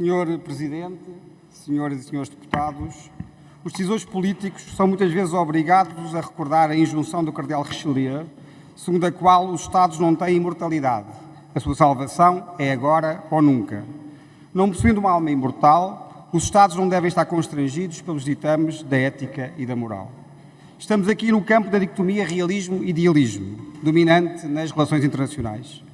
Senhor Presidente, senhoras e senhores deputados, os decisores políticos são muitas vezes obrigados a recordar a injunção do cardeal Richelieu, segundo a qual os Estados não têm imortalidade. A sua salvação é agora ou nunca. Não possuindo uma alma imortal, os Estados não devem estar constrangidos pelos ditames da ética e da moral. Estamos aqui no campo da dicotomia realismo-idealismo, dominante nas relações internacionais.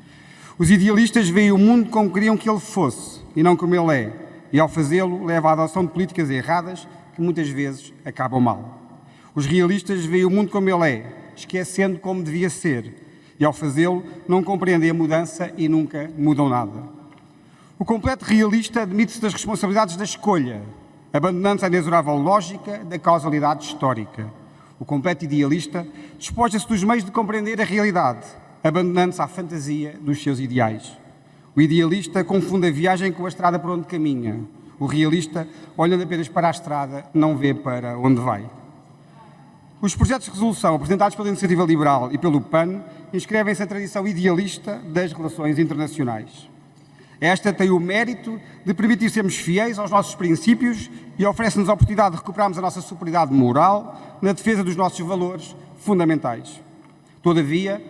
Os idealistas veem o mundo como queriam que ele fosse e não como ele é, e ao fazê-lo leva à adoção de políticas erradas que muitas vezes acabam mal. Os realistas veem o mundo como ele é, esquecendo como devia ser, e ao fazê-lo não compreendem a mudança e nunca mudam nada. O completo realista admite-se das responsabilidades da escolha, abandonando-se à inexorável lógica da causalidade histórica. O completo idealista despoja-se dos meios de compreender a realidade, abandonando-se à fantasia dos seus ideais. O idealista confunde a viagem com a estrada por onde caminha. O realista, olhando apenas para a estrada, não vê para onde vai. Os projetos de resolução apresentados pela Iniciativa Liberal e pelo PAN inscrevem-se na tradição idealista das relações internacionais. Esta tem o mérito de permitir sermos fiéis aos nossos princípios e oferece-nos a oportunidade de recuperarmos a nossa superioridade moral na defesa dos nossos valores fundamentais. Todavia,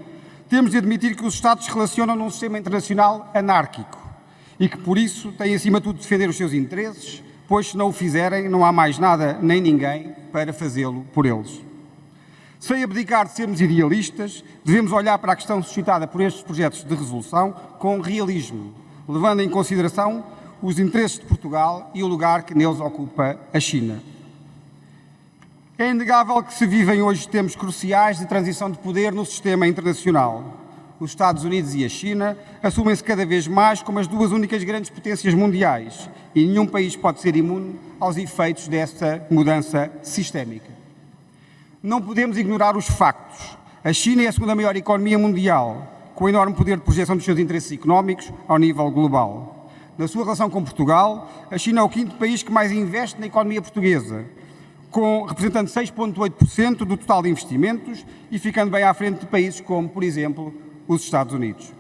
temos de admitir que os Estados se relacionam num sistema internacional anárquico e que, por isso, têm acima de tudo de defender os seus interesses, pois se não o fizerem, não há mais nada nem ninguém para fazê-lo por eles. Sem abdicar de sermos idealistas, devemos olhar para a questão suscitada por estes projetos de resolução com realismo, levando em consideração os interesses de Portugal e o lugar que neles ocupa a China. É inegável que se vivem hoje tempos cruciais de transição de poder no sistema internacional. Os Estados Unidos e a China assumem-se cada vez mais como as duas únicas grandes potências mundiais e nenhum país pode ser imune aos efeitos desta mudança sistémica. Não podemos ignorar os factos. A China é a segunda maior economia mundial, com enorme poder de projeção dos seus interesses económicos ao nível global. Na sua relação com Portugal, a China é o quinto país que mais investe na economia portuguesa, representando 6,8% do total de investimentos e ficando bem à frente de países como, por exemplo, os Estados Unidos.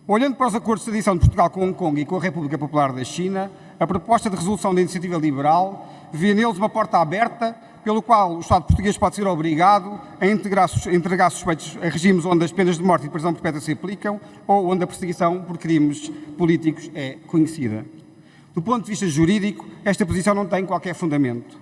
Olhando para os acordos de extradição de Portugal com Hong Kong e com a República Popular da China, a proposta de resolução da Iniciativa Liberal vê neles uma porta aberta pelo qual o Estado português pode ser obrigado a entregar suspeitos a regimes onde as penas de morte e de prisão perpétua se aplicam ou onde a perseguição por crimes políticos é conhecida. Do ponto de vista jurídico, esta posição não tem qualquer fundamento.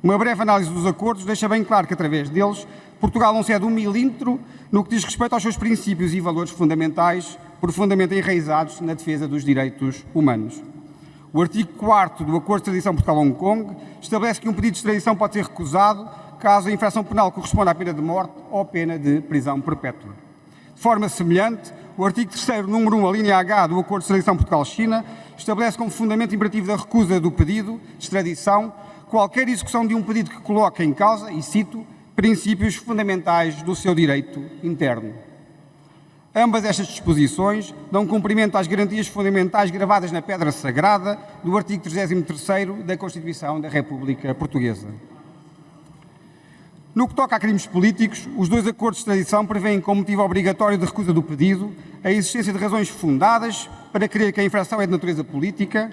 Uma breve análise dos acordos deixa bem claro que, através deles, Portugal não cede um milímetro no que diz respeito aos seus princípios e valores fundamentais, profundamente enraizados na defesa dos direitos humanos. O artigo 4º do Acordo de Extradição Portugal-Hong Kong estabelece que um pedido de extradição pode ser recusado caso a infração penal corresponda à pena de morte ou à pena de prisão perpétua. De forma semelhante, o artigo 3º, número 1, a linha H do Acordo de Extradição Portugal-China estabelece como fundamento imperativo da recusa do pedido de extradição qualquer execução de um pedido que coloque em causa, e cito, princípios fundamentais do seu direito interno. Ambas estas disposições dão cumprimento às garantias fundamentais gravadas na pedra sagrada do artigo 33º da Constituição da República Portuguesa. No que toca a crimes políticos, os dois acordos de extradição prevêem como motivo obrigatório de recusa do pedido a existência de razões fundadas para crer que a infração é de natureza política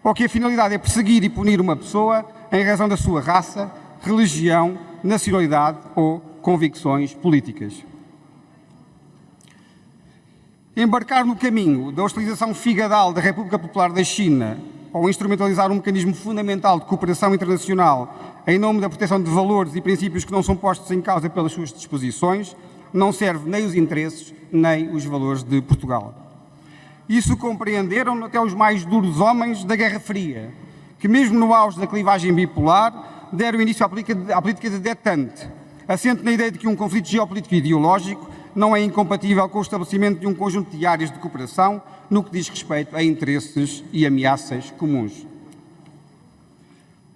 ou que a finalidade é perseguir e punir uma pessoa em razão da sua raça, religião, nacionalidade ou convicções políticas. Embarcar no caminho da hostilização figadal da República Popular da China ou instrumentalizar um mecanismo fundamental de cooperação internacional em nome da proteção de valores e princípios que não são postos em causa pelas suas disposições não serve nem os interesses nem os valores de Portugal. Isso compreenderam até os mais duros homens da Guerra Fria, que mesmo no auge da clivagem bipolar deram início à política de détente, assente na ideia de que um conflito geopolítico e ideológico não é incompatível com o estabelecimento de um conjunto de áreas de cooperação no que diz respeito a interesses e ameaças comuns.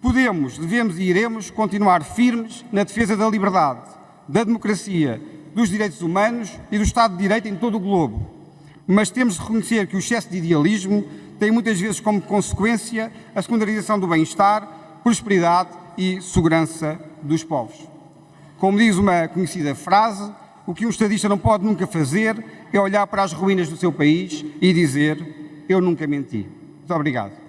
Podemos, devemos e iremos continuar firmes na defesa da liberdade, da democracia, dos direitos humanos e do Estado de Direito em todo o globo, mas temos de reconhecer que o excesso de idealismo tem muitas vezes como consequência a secundarização do bem-estar, prosperidade e segurança dos povos. Como diz uma conhecida frase, o que um estadista não pode nunca fazer é olhar para as ruínas do seu país e dizer eu nunca menti. Muito obrigado.